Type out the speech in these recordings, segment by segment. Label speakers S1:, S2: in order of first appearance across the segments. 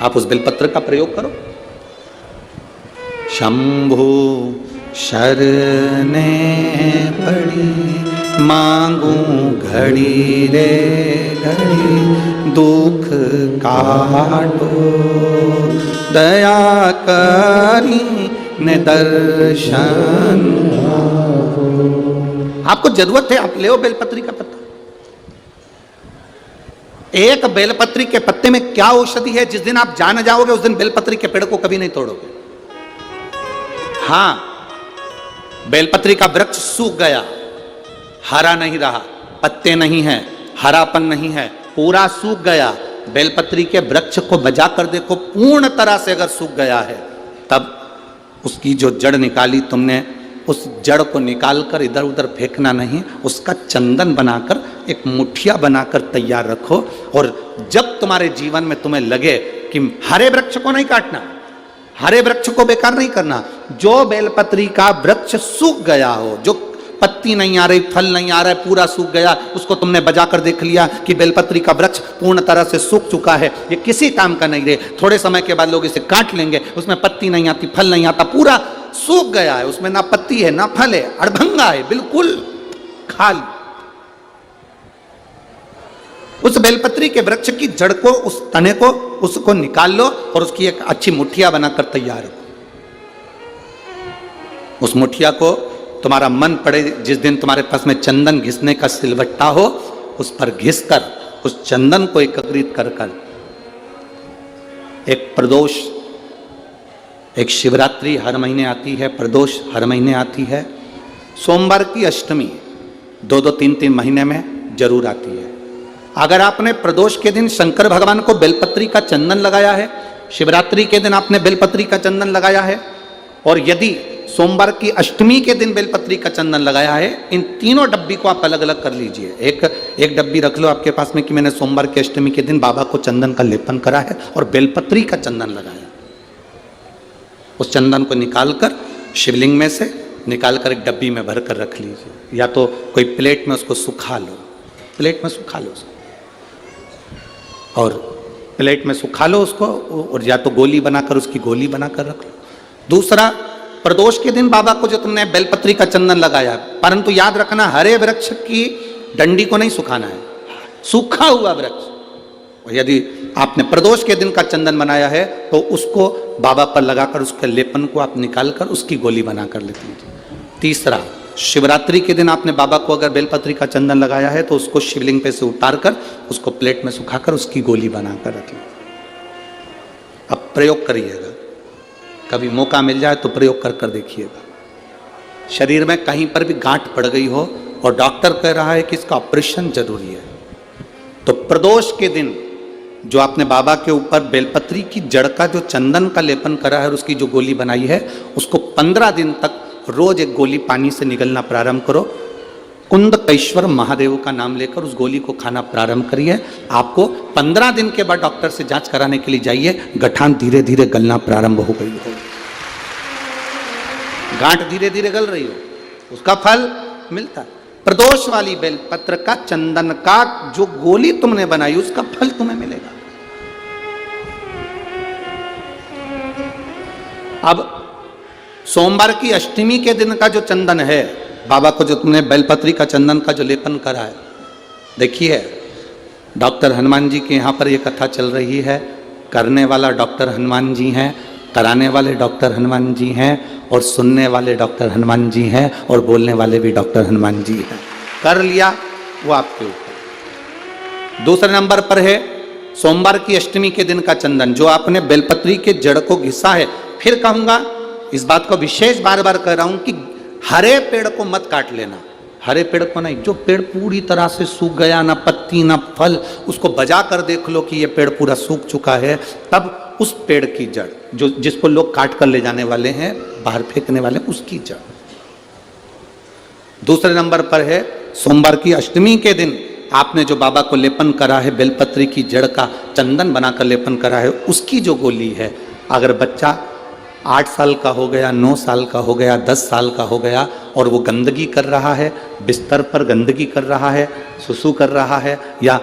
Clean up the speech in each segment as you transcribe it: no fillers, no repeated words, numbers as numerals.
S1: आप उस बेलपत्र का प्रयोग करो। शंभु शरणे पड़ी मांगू घड़ी रे घड़ी, दुख काटो दया करी ने दर्शन। आपको जरूरत है, आप ले बेलपत्री का पत्ता। एक बेलपत्री के पत्ते में क्या औषधि है, जिस दिन आप जान जाओगे उस दिन बेलपत्री के पेड़ को कभी नहीं तोड़ोगे। हां, बेलपत्री का वृक्ष सूख गया, हरा नहीं रहा, पत्ते नहीं है, हरापन नहीं है, पूरा सूख गया। बेलपत्री के वृक्ष को बजा कर देखो, पूर्ण तरह से अगर सूख गया है, तब उसकी जो जड़ निकाली तुमने, उस जड़ को निकालकर इधर उधर फेंकना नहीं, उसका चंदन बनाकर एक मुठिया बनाकर तैयार रखो। और जब तुम्हारे जीवन में तुम्हें लगे कि हरे वृक्ष को नहीं काटना, हरे वृक्ष को बेकार नहीं करना, जो बेलपत्री का वृक्ष सूख गया हो, जो पत्ती नहीं आ रही, फल नहीं आ रहा है, पूरा सूख गया, उसको तुमने बजाकर देख लिया कि बेलपत्री का वृक्ष पूर्ण तरह से सूख चुका है, ये किसी काम का नहीं रहे, थोड़े समय के बाद लोग इसे काट लेंगे, उसमें पत्ती नहीं आती, फल नहीं आता, पूरा सूख गया है, उसमें ना पत्ती है ना फल है, अड़भंगा है, बिल्कुल खाली। उस बेलपत्री के वृक्ष की जड़ को, उस तने को, उसको निकाल लो और उसकी एक अच्छी मुठिया बनाकर तैयार रखो। उस मुठिया को तुम्हारा मन पड़े, जिस दिन तुम्हारे पास में चंदन घिसने का सिलबट्टा हो, उस पर घिस कर उस चंदन को एकत्रित कर कर एक प्रदोष, एक शिवरात्रि हर महीने आती है, प्रदोष हर महीने आती है, सोमवार की अष्टमी 2-2, 3-3 महीने में जरूर आती है। अगर आपने प्रदोष के दिन शंकर भगवान को बेलपत्री का चंदन लगाया है, शिवरात्रि के दिन आपने बेलपत्री का चंदन लगाया है, और यदि सोमवार की अष्टमी के दिन बेलपत्री का चंदन लगाया है, इन तीनों डब्बी को आप अलग अलग कर लीजिए। एक डब्बी रख लो आपके पास में कि मैंने सोमवार की अष्टमी के दिन बाबा को चंदन का लेपन करा है और बेलपत्री का चंदन लगाया। उस चंदन को निकालकर शिवलिंग में से निकालकर एक डब्बी में भरकर रख लीजिए, या तो कोई प्लेट में उसको सुखा लो, प्लेट में सुखा लो उसको, और प्लेट में सुखा लो उसको, और या तो गोली बनाकर उसकी गोली बनाकर रख लो। दूसरा, प्रदोष के दिन बाबा को जो तुमने बेलपत्री का चंदन लगाया, परंतु याद रखना हरे वृक्ष की डंडी को नहीं सुखाना है, सूखा हुआ वृक्ष। और यदि आपने प्रदोष के दिन का चंदन बनाया है तो उसको बाबा पर लगाकर उसके लेपन को आप निकालकर उसकी गोली बनाकर ले लीजिए। तीसरा, शिवरात्रि के दिन आपने बाबा को अगर बेलपत्री का चंदन लगाया है तो उसको शिवलिंग पे से उतारकर उसको प्लेट में सुखाकर उसकी गोली बनाकर रख लीजिए। अब प्रयोग करिएगा, कभी मौका मिल जाए तो प्रयोग कर कर देखिएगा। शरीर में कहीं पर भी गांठ पड़ गई हो और डॉक्टर कह रहा है कि इसका ऑपरेशन जरूरी है, तो प्रदोष के दिन जो आपने बाबा के ऊपर बेलपत्री की जड़ का जो चंदन का लेपन करा है और उसकी जो गोली बनाई है, उसको 15 दिन तक रोज एक गोली पानी से निगलना प्रारंभ करो। कुंदकेश्वर महादेव का नाम लेकर उस गोली को खाना प्रारंभ करिए। आपको 15 दिन के बाद डॉक्टर से जांच कराने के लिए जाइए, गठान धीरे धीरे गलना प्रारंभ हो गई हो, गांठ धीरे धीरे गल रही हो, उसका फल मिलता है। प्रदोष वाली बेलपत्र का, चंदन का जो गोली तुमने बनाई उसका फल तुम्हें मिलेगा। अब सोमवार की अष्टमी के दिन का जो चंदन है, बाबा को जो तुमने बेलपत्री का चंदन का जो लेपन करा है, देखिए डॉक्टर हनुमान जी के यहाँ पर ये कथा चल रही है। करने वाला डॉक्टर हनुमान जी हैं, कराने वाले डॉक्टर हनुमान जी हैं, और सुनने वाले डॉक्टर हनुमान जी हैं, और बोलने वाले भी डॉक्टर हनुमान जी हैं। कर लिया वो आपके ऊपर। दूसरे नंबर पर है सोमवार की अष्टमी के दिन का चंदन, जो आपने बेलपत्री के जड़ को घिसा है। फिर कहूंगा, इस बात को विशेष बार बार कह रहा हूं कि हरे पेड़ को मत काट लेना, हरे पेड़ को नहीं। जो पेड़ पूरी तरह से सूख गया, ना पत्ती ना फल, उसको बजा कर देख लो कि ये पेड़ पूरा सूख चुका है, तब उस पेड़ की जड़, जो जिसको लोग काट कर ले जाने वाले हैं, बाहर फेंकने वाले, उसकी जड़। दूसरे नंबर पर है सोमवार की अष्टमी के दिन आपने जो बाबा को लेपन करा है, बेलपत्री की जड़ का चंदन बनाकर लेपन करा है, उसकी जो गोली है। अगर बच्चा 8 साल का हो गया, 9 साल का हो गया, 10 साल का हो गया और वो गंदगी कर रहा है, बिस्तर पर गंदगी कर रहा है, सुसु कर रहा है, या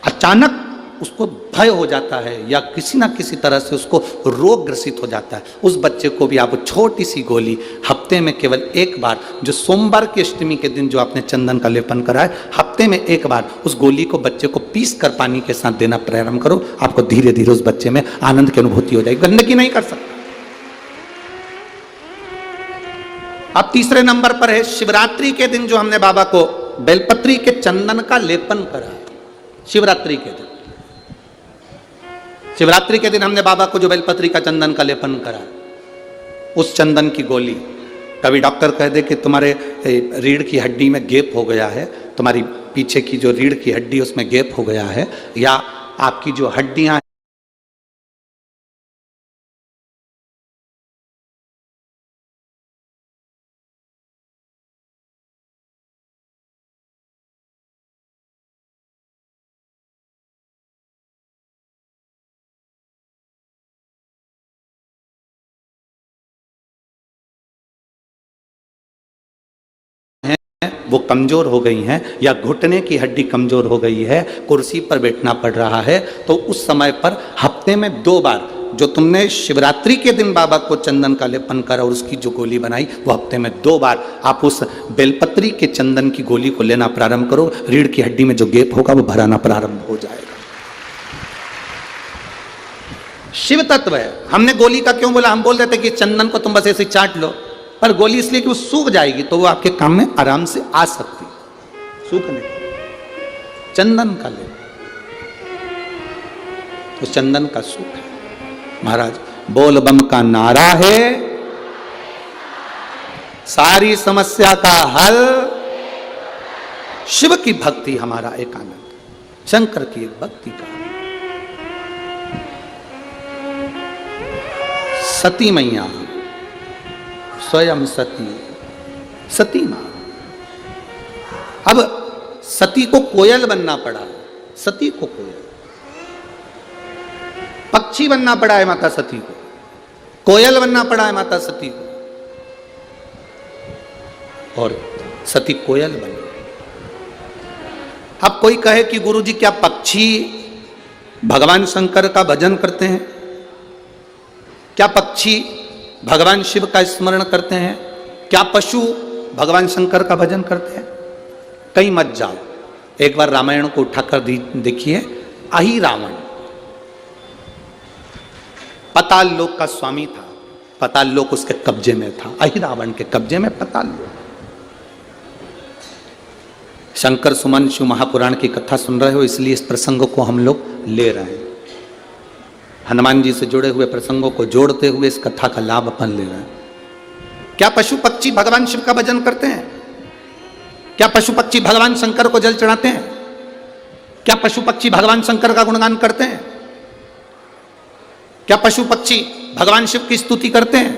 S1: अचानक उसको भय हो जाता है या किसी ना किसी तरह से उसको रोग ग्रसित हो जाता है, उस बच्चे को भी आप छोटी सी गोली हफ्ते में केवल एक बार, जो सोमवार की अष्टमी के दिन जो आपने चंदन का लेपन करा है, हफ्ते में एक बार उस गोली को बच्चे को पीस कर पानी के साथ देना प्रारंभ करो। आपको धीरे धीरे उस बच्चे में आनंद की अनुभूति हो जाएगी, गंदगी नहीं कर सकता। अब तीसरे नंबर पर है शिवरात्रि के दिन जो हमने बाबा को बेलपत्री के चंदन का लेपन करा है। शिवरात्रि के दिन, शिवरात्रि के दिन हमने बाबा को जो बेलपत्री का चंदन का लेपन करा, उस चंदन की गोली, कभी डॉक्टर कह दे कि तुम्हारे रीढ़ की हड्डी में गैप हो गया है, तुम्हारी पीछे की जो रीढ़ की हड्डी उसमें गैप हो गया है, या आपकी जो हड्डियां वो कमजोर हो गई हैं, या घुटने की हड्डी कमजोर हो गई है, कुर्सी पर बैठना पड़ रहा है, तो उस समय पर हफ्ते में 2 बार जो तुमने शिवरात्रि के दिन बाबा को चंदन का लेपन करा और उसकी जो गोली बनाई, वो हफ्ते में 2 बार आप उस बेलपत्री के चंदन की गोली को लेना प्रारंभ करो। रीढ़ की हड्डी में जो गैप होगा वो भराना प्रारंभ हो जाएगा। शिव तत्व है। हमने गोली का क्यों बोला? हम बोल रहे थे कि चंदन को तुम बस ऐसे चाट लो, पर गोली इसलिए कि वो सूख जाएगी तो वो आपके काम में आराम से आ सकती, सूखने चंदन का ले, तो चंदन का सूख है। महाराज बोल बम का नारा है, सारी समस्या का हल, शिव की भक्ति हमारा एक आनंद, शंकर की एक भक्ति का। सती मैया स्वयं सती, सती मां। अब सती को कोयल बनना पड़ा, सती को कोयल, पक्षी बनना पड़ा है माता सती को, कोयल बनना पड़ा है माता सती को, और सती कोयल बनी। अब कोई कहे कि गुरुजी क्या पक्षी भगवान शंकर का भजन करते हैं? क्या पक्षी भगवान शिव का स्मरण करते हैं? क्या पशु भगवान शंकर का भजन करते हैं? कहीं मत जाओ, एक बार रामायण को उठाकर देखिए। अहि रावण पाताल लोक का स्वामी था, पाताल लोक उसके कब्जे में था, अहि रावण के कब्जे में पाताल लोक। शंकर सुमन शिव महापुराण की कथा सुन रहे हो, इसलिए इस प्रसंग को हम लोग ले रहे हैं। हनुमान जी से जुड़े हुए प्रसंगों को जोड़ते हुए इस कथा का लाभ अपन ले रहे हैं। क्या पशु पक्षी भगवान शिव का भजन करते हैं? क्या पशु पक्षी भगवान शंकर को जल चढ़ाते हैं? क्या पशु पक्षी भगवान शंकर का गुणगान करते हैं? क्या पशु पक्षी भगवान शिव की स्तुति करते हैं?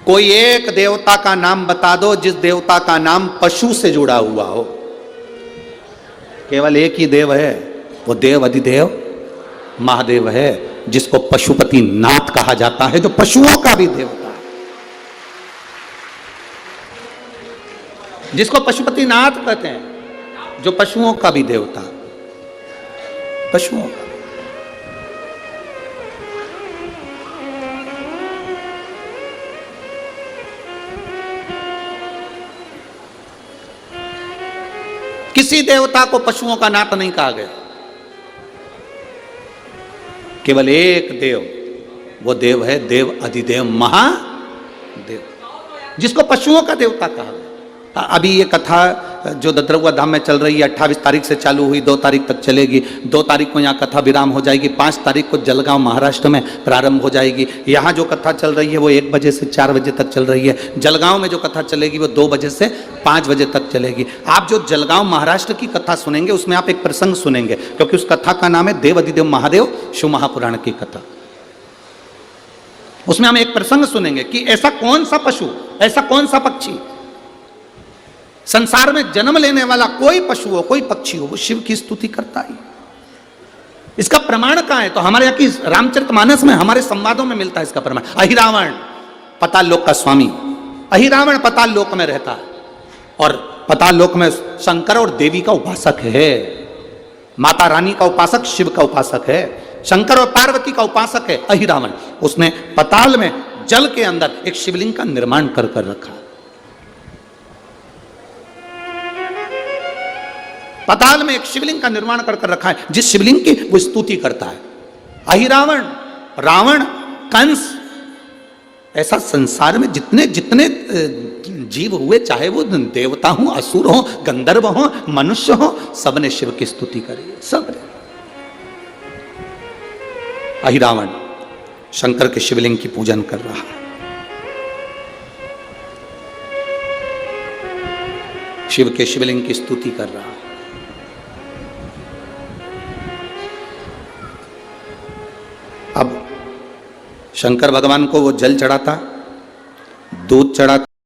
S1: कोई एक देवता का नाम बता दो जिस देवता का नाम पशु से जुड़ा हुआ हो। केवल एक ही देव है, वो देव अधिदेव महादेव है, जिसको पशुपति नाथ कहा जाता है, जो पशुओं का भी देवता है, जिसको पशुपति नाथ कहते हैं, जो पशुओं का भी देवता, पशुओं का। किसी देवता को पशुओं का नाथ नहीं कहा गया, केवल एक देव, वो देव है देव अधिदेव महादेव, जिसको पशुओं का देवता कहा गया। अभी ये कथा जो दद्रवा धाम में चल रही है, 28 तारीख से चालू हुई, 2 तारीख तक चलेगी। 2 तारीख को यहाँ कथा विराम हो जाएगी, 5 तारीख को जलगांव महाराष्ट्र में प्रारंभ हो जाएगी। यहाँ जो कथा चल रही है वो 1 बजे से 4 बजे तक चल रही है। जलगांव में जो कथा चलेगी वो 2 बजे से 5 बजे तक चलेगी। आप जो जलगांव महाराष्ट्र की कथा सुनेंगे उसमें आप एक प्रसंग सुनेंगे, क्योंकि उस कथा का नाम है देव अधिदेव महादेव शिव महापुराण की कथा। उसमें हम एक प्रसंग सुनेंगे कि ऐसा कौन सा पशु, ऐसा कौन सा पक्षी, संसार में जन्म लेने वाला कोई पशु हो, कोई पक्षी हो, वो शिव की स्तुति करता ही। इसका प्रमाण कहां है? तो हमारे यहाँ की रामचरितमानस में, हमारे संवादों में मिलता है इसका प्रमाण। अहि रावण पाताल लोक का स्वामी, अहि रावण पाताल लोक में रहता है और पाताल लोक में शंकर और देवी का उपासक है। माता रानी का उपासक शिव का उपासक है, शंकर और पार्वती का उपासक है अहिरावण। उसने पाताल में जल के अंदर एक शिवलिंग का निर्माण कर रखा। पाताल में एक शिवलिंग का निर्माण कर रखा है, जिस शिवलिंग की वो स्तुति करता है। अहिरावण, रावण, कंस, ऐसा संसार में जितने जितने जीव हुए, चाहे वो देवता हो, असुर हो, गंधर्व हो, मनुष्य हो, सबने शिव की स्तुति करी है, सबने। अहिरावण शंकर के शिवलिंग की पूजन कर रहा है, शिव के शिवलिंग की स्तुति कर रहा है। अब शंकर भगवान को वो जल चढ़ाता, दूध चढ़ाता,